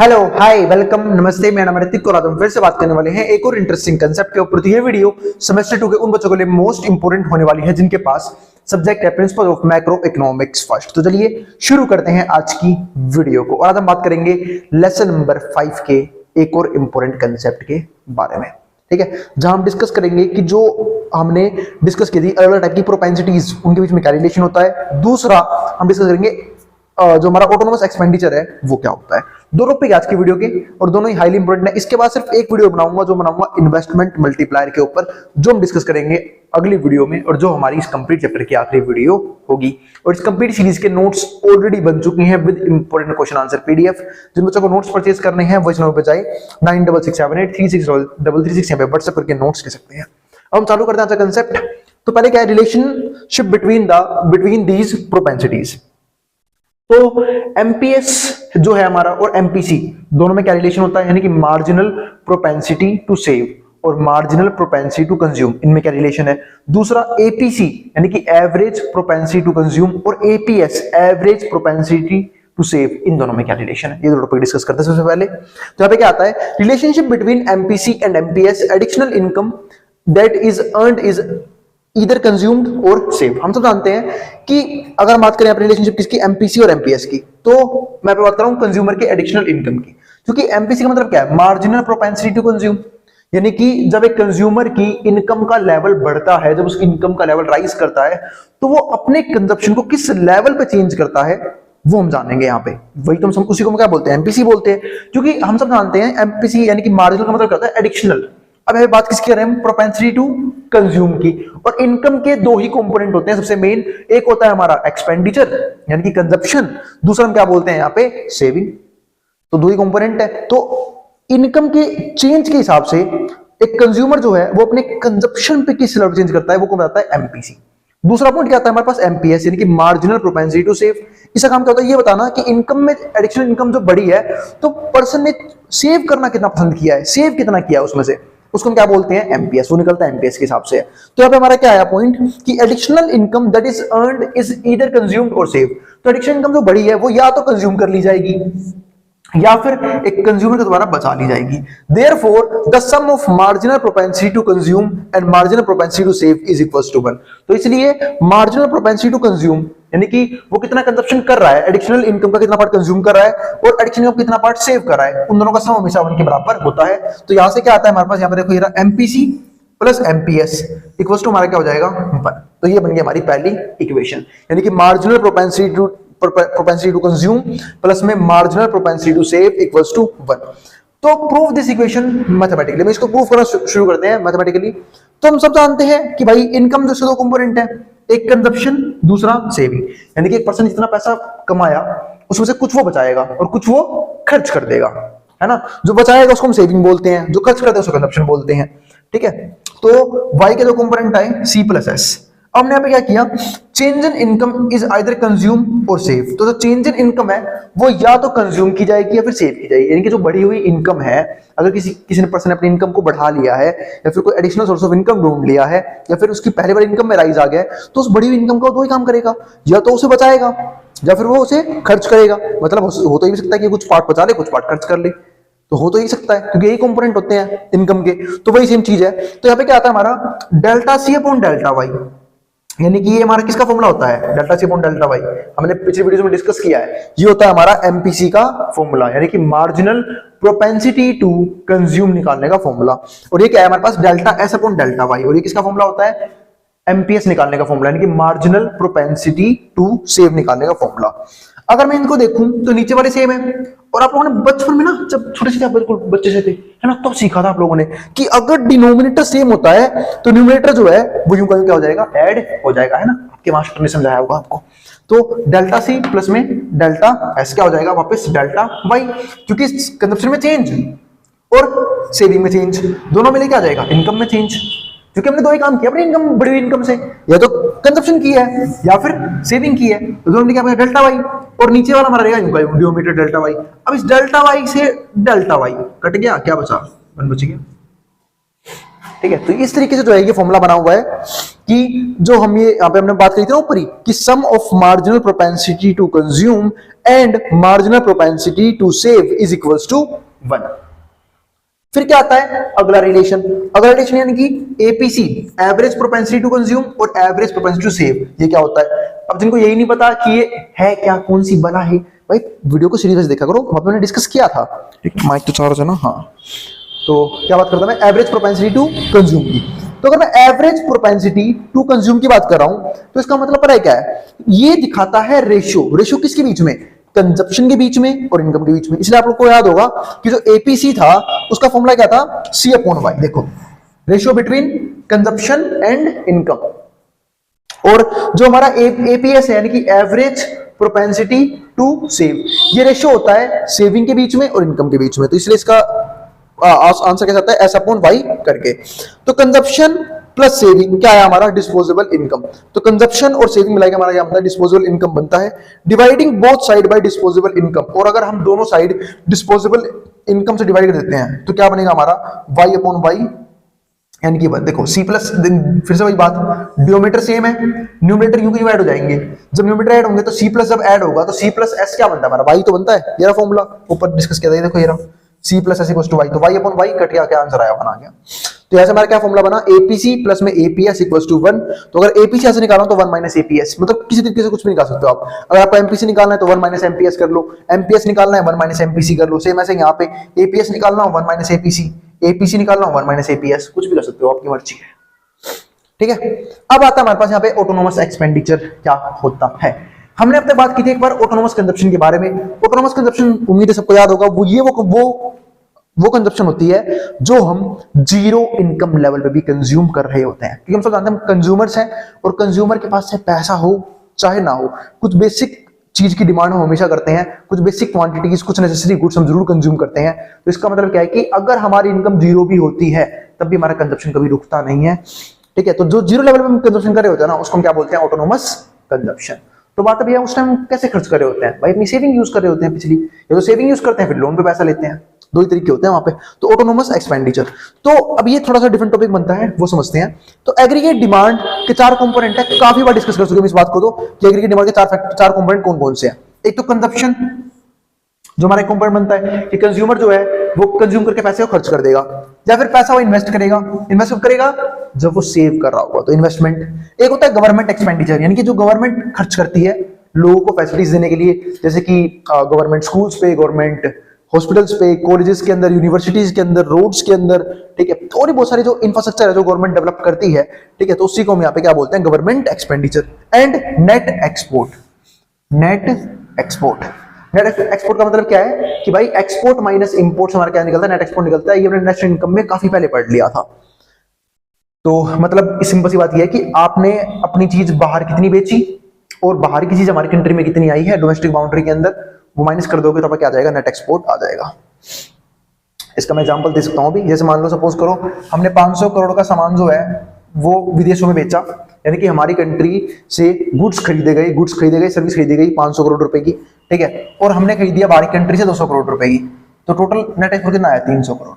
Hello hi welcome नमस्ते। मेरा नाम है ऋतिक और आज हम फिर से बात करने वाले हैं एक और इंटरेस्टिंग कंसेप्ट के ऊपर। तो ये वीडियो सेमेस्टर 2 के उन बच्चों के लिए मोस्ट इंपोर्टेंट होने वाली है जिनके पास सब्जेक्ट है principle of macro economics first. तो चलिए शुरू करते हैं आज की वीडियो को और आज हम बात करेंगे लेसन नंबर 5 के एक और इंपोर्टेंट कंसेप्ट के बारे में। ठीक है, जहां हम डिस्कस करेंगे कि जो हमने डिस्कस की थी अलग अलग टाइप की प्रोपेंसिटीज, उनके बीच में क्या रिलेशन होता है। दूसरा हम डिस्कस करेंगे जो हमारा ऑटोनोमस एक्सपेंडिचर है वो क्या होता है। दो टॉपिक आज की वीडियो के और दोनों ही हाईली इंपोर्टेंट है। इसके बाद सिर्फ एक वीडियो बनाऊंगा जो बनाऊंगा इन्वेस्टमेंट मल्टीप्लायर के ऊपर, जो हम डिस्कस करेंगे अगली वीडियो में और जो हमारी इस कंप्लीट चैप्टर की आखिरी वीडियो होगी। और इस कंप्लीट सीरीज के नोट्स ऑलरेडी बन चुकी हैं with important question answer PDF. जिन बच्चों को नोट्स परचेज करने हैं वो इस नंबर पे जाए 9667836333 पे व्हाट्सएप करके नोट्स ले सकते हैं। अब हम चालू करते हैं आज का कंसेप्ट। तो पहले क्या है, रिलेशनशिप बिटवीन दीज प्रोपेंसिटीज। तो एमपीएस जो है हमारा और एमपीसी दोनों में क्या रिलेशन होता है, यानी कि मार्जिनल प्रोपेंसिटी टू सेव और मार्जिनल प्रोपेंसिटी टू कंज्यूम, इनमें क्या रिलेशन है। दूसरा एपीसी यानी कि एवरेज प्रोपेंसिटी टू कंज्यूम और APS average propensity to save, इन दोनों में क्या रिलेशन है, ये दो टॉपिक डिस्कस करते हैं सबसे पहले। तो यहाँ पे क्या आता है, relationship between MPC and MPS, additional income that is earned is इधर कंज्यूम्ड और सेव। हम सब जानते हैं कि अगर हम बात करें अपनी रिलेशनशिप किसकी, एमपीसी और एमपीएस की, तो मैं बात कर रहा हूं कंज्यूमर के एडिशनल इनकम की। क्योंकि एमपीसी का मतलब क्या है, मार्जिनल प्रोपेंसिटी टू कंज्यूम, यानी कि जब एक कंज्यूमर की इनकम का लेवल बढ़ता है, जब उसकी इनकम का लेवल राइज करता है, तो वो अपने कंजप्शन को किस लेवल पे चेंज करता है वो हम जानेंगे यहाँ पे। वही तो हम उसी को क्या बोलते हैं, एमपीसी बोलते हैं। क्योंकि हम सब जानते हैं एमपीसी यानी कि मार्जिनल का मतलब क्या होता है, एडिशनल। अब ये बात किसकी कर रहे हैं, प्रोपेंसिटी टू कंज्यूम की। और इनकम के दो ही कंपोनेंट होते हैं सबसे मेन, एक होता है हमारा एक्सपेंडिचर यानी कि कंजप्शन, दूसरा हम क्या बोलते हैं यहाँ पे, सेविंग। तो दो ही कंपोनेंट है। तो इनकम के चेंज के हिसाब से एक कंज्यूमर जो है वो अपने कंजप्शन पे किस लेवल चेंज करता है वो कौन बताता है, एमपीसी। दूसरा पॉइंट क्या आता है हमारे पास, एमपीएस यानी कि मार्जिनल प्रोपेंसिटी टू सेव। इसका काम क्या होता है, ये बताना कि इनकम में एडिशनल इनकम जो बढ़ी है तो पर्सन ने सेव करना कितना पसंद किया है, सेव कितना किया है उसमें से, उसको हम क्या बोलते हैं, एमपीएस। वो निकलता है एमपीएस के हिसाब से। तो यहाँ पे हमारा क्या आया पॉइंट कि additional income that is earned is either consumed और सेव। तो एडिशनल इनकम जो बढ़ी है वो या तो कंज्यूम कर ली जाएगी या फिर एक कंज्यूमर के द्वारा बचा ली जाएगी। Therefore the sum of marginal propensity to consume and marginal propensity to save is equals to 1। तो इसलिए मार्जिनल प्रोपेंसिटी टू कंज्यूम यानी कि वो कितना कंजप्शन कर रहा है, एडिशनल इनकम का कितना पार्ट कंज्यूम कर रहा है और एडिशनल इनकम कितना पार्ट सेव कर रहा है, उन दोनों का सम हमेशा 1 के बराबर होता है। तो यहां से क्या आता है हमारे पास, यहाँ पर देखो ये MPC plus MPS equals to हमारा क्या हो जाएगा, 1। तो ये बन गई हमारी पहली इक्वेशन, यानी कि marginal propensity to consume plus में marginal propensity to save equals to 1। तो प्रूव दिस इक्वेशन मैथमेटिकली, मैं इसको प्रूव करना शुरू करते हैं मैथमेटिकली। तो हम सब जानते हैं कि भाई इनकम जो दो कंपोनेंट है, एक कंजप्शन दूसरा सेविंग, यानी कि एक पर्सन जितना पैसा कमाया उसमें से कुछ वो बचाएगा और कुछ वो खर्च कर देगा, है ना। जो बचाएगा उसको हम सेविंग बोलते हैं, जो खर्च करते हैं उसको कंजप्शन बोलते हैं। ठीक है, तो y के दो कंपोनेंट आए c प्लस एस। अब हमने यहाँ पे क्या किया, change in income is either consume और सेव। तो जो चेंज इन इनकम है वो या तो कंज्यूम की जाएगी या फिर सेव की जाएगी, यानी कि जो बढ़ी हुई इनकम है, अगर किसी ने पर्सन ने अपनी इनकम को बढ़ा लिया है या फिर कोई एडिशनल सोर्स ऑफ इनकम ढूंढ लिया है या फिर उसकी पहले बार इनकम में राइज आ गया है, तो उस बढ़ी हुई इनकम का दो ही काम करेगा, या तो उसे बचाएगा या फिर वो उसे खर्च करेगा। मतलब हो तो ये भी सकता है कि कुछ पार्ट बचा ले कुछ पार्ट खर्च कर ले, तो हो तो ही सकता है क्योंकि यही कंपोनेंट होते हैं इनकम के। तो वही सेम चीज है। तो यहाँ पे क्या आता है हमारा delta C upon delta Y, यानी कि ये हमारा किसका फॉर्मूला होता है, delta C upon delta Y. हमने पिछले वीडियो में डिस्कस किया है, ये होता है हमारा एमपीसी का फॉर्मूला, यानी कि मार्जिनल प्रोपेंसिटी टू कंज्यूम निकालने का फॉर्मूला। और ये क्या है हमारे पास, delta S upon delta Y. और ये किसका फॉर्मूला होता है, एमपीएस निकालने का फॉर्मूला, यानी कि मार्जिनल प्रोपेंसिटी टू सेव निकालने का फॉर्मूला। अगर मैं इनको देखूं तो नीचे वाले सेम है। और आप लोगों ने बचपन में ना, जब छोटे से बिल्कुल बच्चे से थे, है ना, तब सीखा था आप लोगों ने कि अगर डिनोमिनेटर सेम होता है तो न्यूमरेटर जो है वो यूं क्या हो जाएगा, ऐड हो जाएगा, है ना। आपके मास्टर ने समझाया होगा आपको। तो डेल्टा सी प्लस में डेल्टा एस क्या हो जाएगा, वापस डेल्टा वाई, क्योंकि कंजप्शन में चेंज और सेविंग में चेंज, दोनों में लेके आ जाएगा इनकम में चेंज। क्योंकि हमने दो ही काम किया अपनी इनकम, बड़ी हुई इनकम से, या तो कंजप्शन की है या फिर सेविंग की है, तो दोनों ने क्या डेल्टा वाई। और नीचे वाला हमारा रहेगा डिनोमिनेटर डेल्टा वाई। अब इस डेल्टा वाई से डेल्टा वाई कट गया, क्या बचा, 1 बच गया। ठीक है, तो इस तरीके से जो है ये फॉर्मूला बना हुआ है कि जो हम ये यहां पे हमने बात करी थी ना ऊपर ही कि sum of marginal propensity to consume and marginal propensity to save is equals to 1। फिर क्या आता है अगला रिलेशन, अगला रिलेशन यानी कि APC, average propensity to consume और एवरेज प्रोपेंसिटी टू सेव। ये क्या होता है? अब जिनको यही नहीं पता कि ये है क्या, कौन सी बला है, भाई वीडियो को सीरीज देखा करो, वहां पे मैंने डिस्कस किया था। माइक तो चार्ज है ना? हाँ। तो क्या बात करता मैं एवरेज प्रोपेंसिटी टू कंज्यूम की। तो अगर मैं एवरेज प्रोपेंसिटी टू कंज्यूम की बात कर रहा हूं तो इसका मतलब पता है क्या है? ये दिखाता है रेशियो। रेशियो किसके बीच में? कंजप्शन के बीच में और इनकम के बीच में। इसलिए आप लोग को याद होगा कि जो एपीसी था उसका फॉर्मूला क्या था? सी अपॉन वाई। देखो, ratio between consumption and income. और जो हमारा एपीएस है यानी कि एवरेज प्रोपेंसिटी टू सेव, ये रेशियो होता है सेविंग के बीच में और इनकम के बीच में। तो इसलिए इसका आंसर कैसा आता है? एस अपॉन वाई करके। तो कंजप्शन प्लस सेविंग क्या है हमारा? Disposable income. तो कंजप्शन और सेविंग मिलाकर हमारा क्या बनता है? डिस्पोजेबल इनकम बनता है। Dividing both side by disposable income. और अगर हम दोनों साइड डिस्पोजेबल इनकम से डिवाइड कर देते हैं तो क्या बनेगा हमारा? वाई अपॉन वाई यानी कि देखो सी प्लस, फिर से वही बात, डिनोमिनेटर सेम है, न्यूमरेटर यूं ऐड हो जाएंगे। जब न्यूमरेटर ऐड होंगे तो सी प्लस जब ऐड होगा तो सी प्लस एस क्या बनता है हमारा? वाई तो बनता है। ये रहा फॉर्मूला ऊपर डिस्कस किया था, देखो ये रहा C plus S equals to Y. तो वाई अपॉन वाई कट गया, क्या आंसर आया? 1 आ गया। तो यहां से हमारा क्या फॉर्मूला बना? एपीसी प्लस में एपीएस इक्वल्स टू 1। तो अगर एपीसी यहां से निकालना तो 1 माइनस एपीएस, मतलब किसी तरीके से कुछ भी निकाल सकते हो आप। अगर आपको एमपीसी निकालना है तो 1 माइनस एमपीएस कर लो, एमपीएस निकालना है 1 माइनस एमपीसी कर लो। सेम ऐसे यहाँ पे एपीएस निकालना हो 1 माइनस एपीसी, एपीसी निकालना हो 1 माइनस एपीएस, कुछ भी कर सकते हो, आपकी मर्जी है। ठीक है, अब आता है हमारे पास यहाँ पे ऑटोनोमस एक्सपेंडिचर क्या होता है। हमने अब तक बात की थी एक बार ऑटोनोमस कंजप्शन के बारे में। ऑटोनोमस कंजप्शन उम्मीद है सबको याद होगा, वो कंजप्शन होती है जो हम जीरो इनकम लेवल पे भी कंज्यूम कर रहे होते हैं। क्योंकि हम सब जानते हैं हम कंज्यूमर्स हैं और कंज्यूमर के पास चाहे पैसा हो चाहे ना हो, कुछ बेसिक चीज की डिमांड हम हमेशा करते हैं, कुछ बेसिक क्वांटिटीज, कुछ नेसेसरी गुड्स हम जरूर कंज्यूम करते हैं। तो इसका मतलब क्या है कि अगर हमारी इनकम जीरो भी होती है तब भी हमारा कंजप्शन कभी रुकता नहीं है। ठीक है, तो जो जीरो लेवल पे हम कंजप्शन कर रहे होते हैं ना उसको हम क्या बोलते हैं? Autonomous consumption. तो बात अभी है उस टाइम कैसे खर्च कर रहे होते हैं? भाई अपनी सेविंग यूज कर रहे होते हैं पिछली, या तो सेविंग यूज करते हैं फिर लोन पे पैसा लेते हैं, दो ही तरीके होते हैं वहां पे। तो ऑटोनोमस एक्सपेंडिचर। तो अब ये थोड़ा सा डिफरेंट टॉपिक बनता है, वो समझते हैं। तो एग्रीगेट डिमांड के 4 कंपोनेंट है, काफी बार डिस्कस कर चुके हैं इस बात को तो कि एग्रीगेट डिमांड के 4 कंपोनेंट कौन कौन से हैं। एक तो कंजप्शन, जो हमारा कंपोनेंट बनता है कि कंज्यूमर जो है वो कंज्यूम करके पैसे को खर्च कर देगा, या फिर पैसा वो इन्वेस्ट करेगा। इन्वेस्ट कब करेगा? जब वो सेव कर रहा होगा, तो इन्वेस्टमेंट। एक होता है गवर्नमेंट एक्सपेंडिचर, यानी कि जो गवर्नमेंट खर्च करती है लोगों को फैसिलिटीज देने के लिए, जैसे कि गवर्नमेंट स्कूल्स पे, गवर्नमेंट हॉस्पिटल्स पे, कॉलेजेस के अंदर, यूनिवर्सिटीज के अंदर, रोड्स के अंदर। ठीक है, और बहुत सारी जो इंफ्रास्ट्रक्चर है जो गवर्नमेंट डेवलप करती है। ठीक है, तो उसी को हम यहाँ पे क्या बोलते हैं? Government expenditure. And net export. Net export, net export का मतलब क्या है कि भाई एक्सपोर्ट माइनस इंपोर्ट हमारा क्या निकलता है? नेट एक्सपोर्ट निकलता है। ये हमने नेशनल इनकम में काफी पहले पढ़ लिया था। तो मतलब सिंपल सी बात यह है कि आपने अपनी चीज बाहर कितनी बेची और बाहर की चीज हमारी कंट्री में कितनी आई है डोमेस्टिक बाउंड्री के अंदर, वो माइनस कर दोगे तो आपका क्या आ जाएगा? नेट एक्सपोर्ट आ जाएगा। इसका मैं एग्जांपल दे सकता हूं अभी। जैसे मान लो सपोज करो हमने 500 करोड़ का सामान जो है वो विदेशों में बेचा, यानी कि हमारी कंट्री से गुड्स खरीदे गए, सर्विस खरीदी गई 500 करोड़ रुपए की। ठीक है, और हमने खरीद दिया बाहरी कंट्री से 200 करोड़ रुपए की, तो टोटल नेट एक्सपोर्ट कितना आया? 300 करोड़।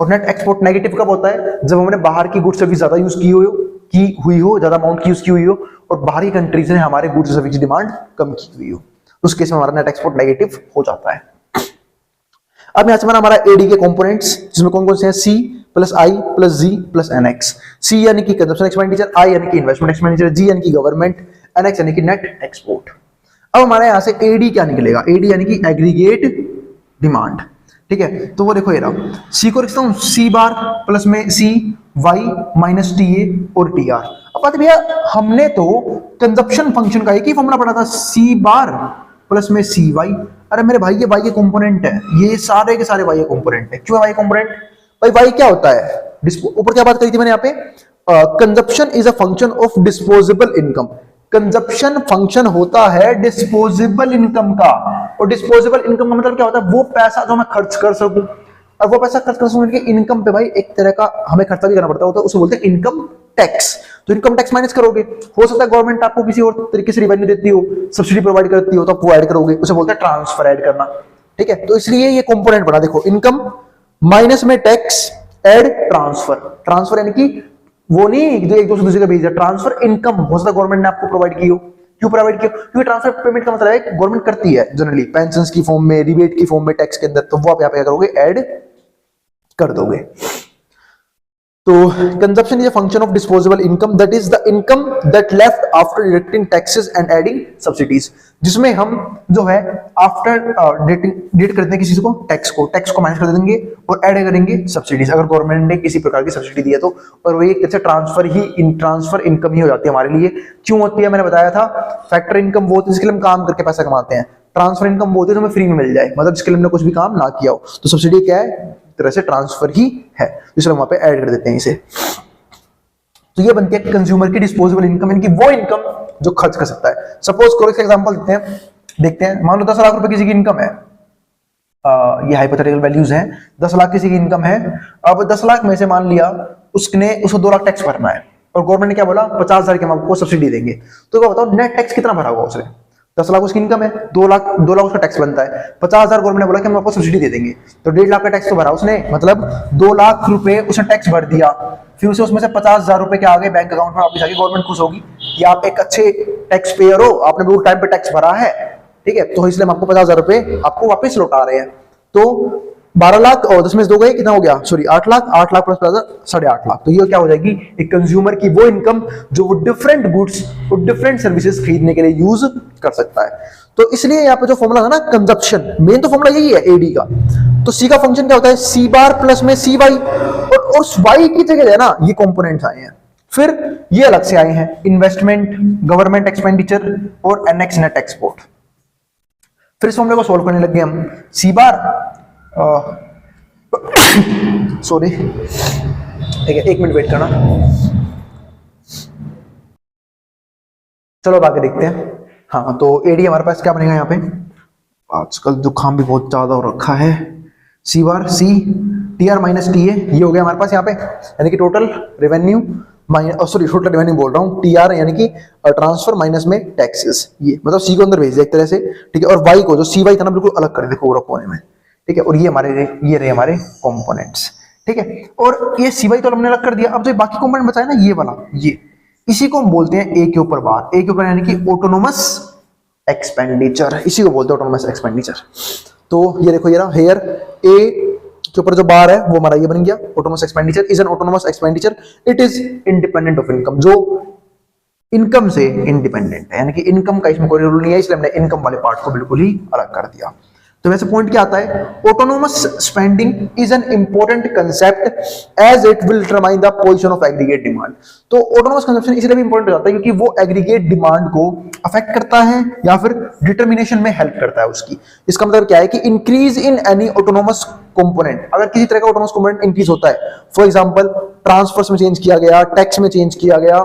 और नेट एक्सपोर्ट नेगेटिव कब होता है? जब हमने बाहर की गुड्स सर्विस ज्यादा यूज की हुई हो, ज्यादा अमाउंट की यूज की हुई हो, और बाहरी कंट्रीज ने हमारे गुड्स सर्विस की डिमांड कम की हुई हो, उस केस में हमारा नेट एक्सपोर्ट नेगेटिव हो जाता है। अब यहां से हमारा एडी के कंपोनेंट्स, जिसमें कौन कौन से हैं? सी प्लस आई प्लस जी प्लस एनएक्स। सी यानी कि कंजप्शन एक्सपेंडिचर, आई यानी कि इन्वेस्टमेंट एक्सपेंडिचर, जी यानी कि गवर्नमेंट, एनएक्स यानी कि नेट एक्सपोर्ट। अब हमारे यहां से एडी क्या निकलेगा? एडी यानी कि एग्रीगेट डिमांड। ठीक है, तो वो देखो ये रहा, सी को लिखता हूं सी बार प्लस में सी वाई माइनस टी ए और टी आर। अब बात भैया हमने तो कंजप्शन फंक्शन का एक ही फॉर्मूला पढ़ा था, सी बार प्लस में सी वाई। अरे मेरे भाई ये वाई के कंपोनेंट है, ये सारे के सारे वाई के कंपोनेंट है। क्यों वाई कंपोनेंट? भाई वाई क्या होता है? ऊपर क्या बात करी थी मैंने यहाँ पे? Consumption is a function of disposable income. Consumption function होता है डिस्पोजेबल इनकम का, और डिस्पोजेबल इनकम का मतलब क्या होता है? वो पैसा जो मैं खर्च कर सकूं, और वो पैसा खर्च कर सकूं इनकम पे भाई एक तरह का हमें खर्चा भी करना पड़ता होता है, उसे बोलते हैं इनकम टैक्स। तो इनकम टैक्स माइनस करोगे, हो सकता है गवर्नमेंट आपको किसी और तरीके से रिवेन्यू देती हो, सब्सिडी प्रोवाइड करती हो, तो आप वो ऐड करोगे, उसे बोलते हैं ट्रांसफर ऐड करना। ठीक है, तो इसलिए ये कंपोनेंट बना, देखो इनकम माइनस में टैक्स ऐड ट्रांसफर। ट्रांसफर यानी कि वो नहीं जो एक दूसरे दूसरे का भेजा, ट्रांसफर इनकम हो सकता है गवर्नमेंट ने आपको प्रोवाइड की हो। क्यों प्रोवाइड किया? क्योंकि ट्रांसफर पेमेंट का मतलब है गवर्नमेंट करती है जनरली पेंशन की फॉर्म में, रिबेट की फॉर्म में, टैक्स के अंदर, तो वो आप यहाँ पे क्या करोगे, ऐड कर दोगे। तो consumption is a function of disposable income, that is the income that left after deducting taxes and adding subsidies, जिसमें हम जो है आफ्टर डिडक्ट करते हैं किसी को, टैक्स को माइनस कर देंगे और ऐड करेंगे सब्सिडीज, अगर गवर्नमेंट ने किसी प्रकार की सब्सिडी दी है तो, और वो एक तरह से ट्रांसफर इनकम ही हो जाती है हमारे लिए। क्यों होती है? मैंने बताया था, फैक्टर इनकम वो होती है जिसके लिए हम काम करके पैसा कमाते हैं, ट्रांसफर इनकम वो होती है जो हमें फ्री में मिल जाए, मतलब जिसके लिए हमने कुछ भी काम ना किया हो। तो सब्सिडी क्या है? तरह से ट्रांसफर ही है, इसलिए वहां पे ऐड कर देते हैं इसे। तो ये बनती है कंज्यूमर की डिस्पोजेबल इनकम, इनकी वो इनकम जो खर्च कर सकता है। सपोज करो, इसका एग्जांपल देखते हैं। मान लो 10 लाख रुपए किसी की इनकम है, ये हाइपोथेटिकल वैल्यूज हैं, 10 लाख किसी की इनकम है। अब 10 लाख में से मान लिया उसको 2 लाख टैक्स भरना है, और गवर्नमेंट ने क्या बोला, 50,000 की हम आपको सब्सिडी देंगे। तो क्या बताओ नेट टैक्स कितना भरा होगा उसने? 10 लाख उसकी इनकम है, 2 लाख उसका टैक्स बनता है, 50,000 गवर्नमेंट ने बोला कि हम आपको सब्सिडी दे देंगे, तो 1.5 लाख का टैक्स तो भरा उसने, मतलब 2 लाख रुपए उसने टैक्स भर दिया। फिर उसे उसमें से 50,000 रुपए के आगे बैंक अकाउंट में वापस आके गवर्नमेंट खुश होगी कि आप एक अच्छे टैक्स पेयर हो, आपने बिल्कुल टाइम पे टैक्स भरा है, ठीक है, तो इसलिए हम आपको 50,000 रुपए आपको वापस लौटा रहे हैं। तो 12 लाख और 10 में से 2 गए, कितना हो गया? Sorry 8 lakh plus 8.5 lakh. तो ये क्या हो जाएगी? एक कंज्यूमर की वो इनकम जो वो डिफरेंट गुड्स और डिफरेंट सर्विसेज खरीदने के लिए यूज कर सकता है। तो इसलिए यहाँ पे जो फॉर्मूला है ना कंजप्शन, मेन तो फॉर्मूला यही है एडी का। तो सी का फंक्शन क्या होता है? सी बार प्लस में सी वाई, और उस वाई की जगह है ना ये कंपोनेंट्स आए हैं, फिर ये अलग से आए हैं, इन्वेस्टमेंट, गवर्नमेंट एक्सपेंडिचर और एनएक्स नेट एक्सपोर्ट। फिर इस फॉर्मूले को सोल्व करने लग गए हम। सी बार सॉरी ठीक है, 1 मिनट वेट करना। चलो आगे देखते हैं। हाँ, तो एडी हमारे पास क्या बनेगा यहाँ पे? आजकल जुकाम भी बहुत ज्यादा हो रखा है। C bar C T R minus T A, ये हो गया हमारे पास यहाँ पे, यानी कि टोटल रेवेन्यू टोटल रेवेन्यू बोल रहा हूँ, टी आर यानी कि ट्रांसफर माइनस में टैक्सेस, ये मतलब सी को अंदर भेज दिया एक तरह से, ठीक है, और वाई को जो सी वाई था ना बिल्कुल अलग कर देखो कोने में, ठीक है, और ये रहे हमारे कंपोनेंट्स, ठीक है, और ये सी वाई तो हमने अलग कर दिया। अब जो बाकी कंपोनेंट बचा है ना ये वाला, ये इसी को हम बोलते हैं ए के ऊपर बार, ए के ऊपर यानी कि ऑटोनोमस एक्सपेंडिचर, इसी को बोलते हैं ऑटोनोमस एक्सपेंडिचर। तो ये देखो ये रहा हेयर ए के ऊपर जो बार है वो हमारा ये बन गया, autonomous expenditure is an autonomous expenditure, it is independent of income, जो इनकम से इंडिपेंडेंट है, यानी कि इनकम का इसमें कोई रूल नहीं है, इसलिए हमने इनकम वाले पार्ट को बिल्कुल ही अलग कर दिया। तो वैसे पॉइंट क्या आता है? Autonomous spending is an important concept as it will determine the position of aggregate demand. तो ऑटोनोमस कंजप्शन इसलिए भी इंपॉर्टेंट हो जाता है क्योंकि वो एग्रीगेट डिमांड को अफेक्ट करता है या फिर डिटरमिनेशन में हेल्प करता है उसकी। इसका मतलब क्या है कि increase in any autonomous component, अगर किसी तरह का ऑटोनोमस कंपोनेंट इंक्रीज होता है, फॉर एग्जांपल ट्रांसफर्स में चेंज किया गया, टैक्स में चेंज किया गया,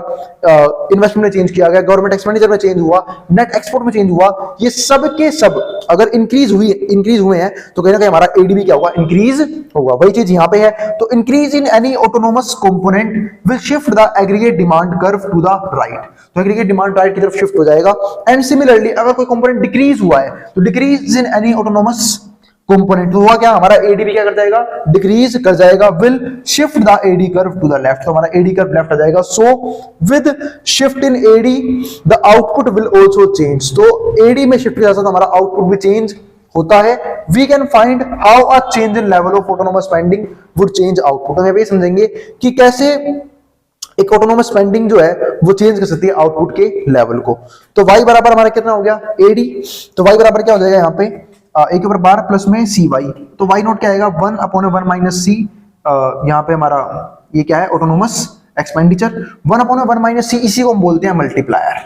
इन्वेस्टमेंट में चेंज किया गया, गवर्नमेंट एक्सपेंडिचर में चेंज हुआ, नेट एक्सपोर्ट में चेंज हुआ, ये सब के सब अगर इंक्रीज हुए हैं तो कहीं ना कहीं हमारा एडीबी क्या होगा? इंक्रीज होगा। वही चीज यहां पे है। तो increase in any autonomous component will shift the aggregate demand curve to the right, तो एग्रीगेट डिमांड राइट की तरफ शिफ्ट हो जाएगा। एंड सिमिलरली अगर कोई कंपोनेंट डिक्रीज हुआ है तो decrease in any autonomous component, तो हुआ क्या? हमारा एडीबी क्या कर जाएगा? डिक्रीज कर जाएगा। Will shift the AD curve to the left, तो हमारा एडी कर्व लेफ्ट आ जाएगा। So with shift in AD the output will also change, तो एडी में शिफ्ट किया जाता है तो हमारा आउटपुट भी चेंज होता है। We can find how a change in level of autonomous spending would change output. हम ये समझेंगे कि कैसे एक ऑटोनोमस स्पेंडिंग जो है वो चेंज कर सकती है आउटपुट के लेवल को। तो y बराबर हमारा कितना हो गया? एडी। तो y बराबर क्या हो जाएगा यहाँ पे? ए के ऊपर बार प्लस में सी वाई, तो वाई नोट क्या आएगा? 1/1 माइनस सी, यहाँ पे हमारा ये क्या है? Autonomous expenditure. 1/1 माइनस सी, इसी को हम बोलते हैं मल्टीप्लायर,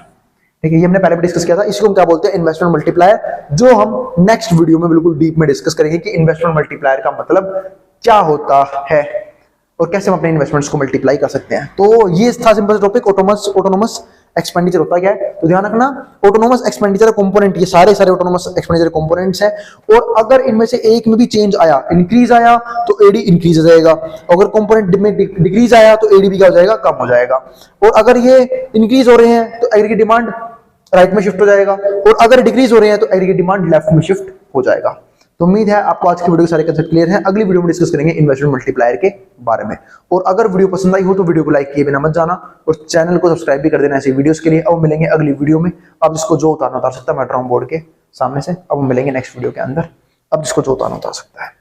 ठीक है, ये हमने पहले भी डिस्कस किया था। इसी को हम क्या बोलते हैं? इन्वेस्टमेंट मल्टीप्लायर, जो हम नेक्स्ट वीडियो में बिल्कुल डीप में डिस्कस करेंगे कि इन्वेस्टमेंट मल्टीप्लायर का मतलब क्या होता है और कैसे हम अपने इन्वेस्टमेंट्स को मल्टीप्लाई कर सकते हैं। तो ये था सिंपल टॉपिक, ऑटोनोमस एक्सपेंडिचर होता क्या है। तो ध्यान रखना, ऑटोनोमस एक्सपेंडिचर कंपोनेंट, ये सारे ऑटोनोमस एक्सपेंडिचर कंपोनेंट्स हैं, और अगर इनमें से एक में भी चेंज आया, इंक्रीज आया, तो एडी इंक्रीज हो जाएगा। अगर कंपोनेंट में डिक्रीज आया तो एडी भी क्या हो जाएगा? कम हो जाएगा। और अगर ये इंक्रीज हो रहे हैं तो एग्रीगेट डिमांड राइट में शिफ्ट हो जाएगा, और अगर डिक्रीज हो रहे हैं तो एग्रीगेट डिमांड लेफ्ट में शिफ्ट हो जाएगा। तो उम्मीद है आपको आज की वीडियो के सारे कंसेप्ट क्लियर हैं। अगली वीडियो में डिस्कस करेंगे इन्वेस्टमेंट मल्टीप्लायर के बारे में। और अगर वीडियो पसंद आई हो तो वीडियो को लाइक किए बिना मत जाना और चैनल को सब्सक्राइब भी कर देना ऐसी वीडियोस के लिए। अब मिलेंगे अगली वीडियो में। अब जिसको जो उतारना उतार सकता है, मैं ड्रॉइंग बोर्ड के सामने से। अब मिलेंगे नेक्स्ट वीडियो के अंदर। अब जिसको जो उतारना उतार सकता है।